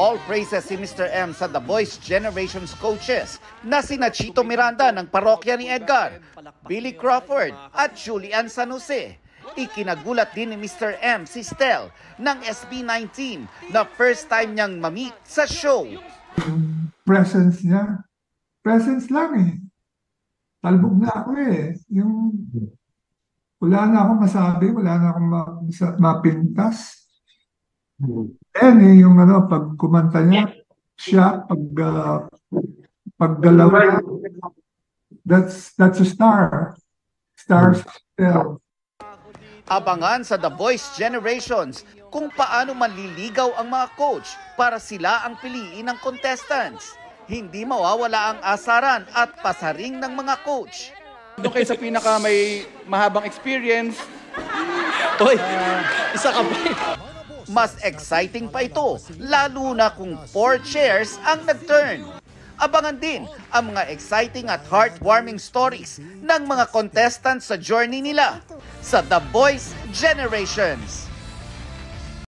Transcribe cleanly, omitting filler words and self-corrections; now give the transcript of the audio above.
All praises si Mr. M sa The Voice Generations coaches na sina Chito Miranda ng parokya ni Edgar, Billy Crawford at Julian San Jose. Ikinagulat din ni Mr. M si Stel ng SB19 na first time niyang ma-meet sa show. Presence niya, presence lang eh. Talbog na ako eh. Wala na akong masabi, wala na akong mapintas. Yung pag kumanta niya, siya, paggalaw niya, that's a star. Stars still. Abangan sa The Voice Generations kung paano manliligaw ang mga coach para sila ang piliin ng contestants. Hindi mawawala ang asaran at pasaring ng mga coach. Doon kayo sa pinaka may mahabang experience. Isa ka ba? Mas exciting pa ito, lalo na kung 4 chairs ang nag-turn. Abangan din ang mga exciting at heartwarming stories ng mga contestants sa journey nila sa The Voice Generations.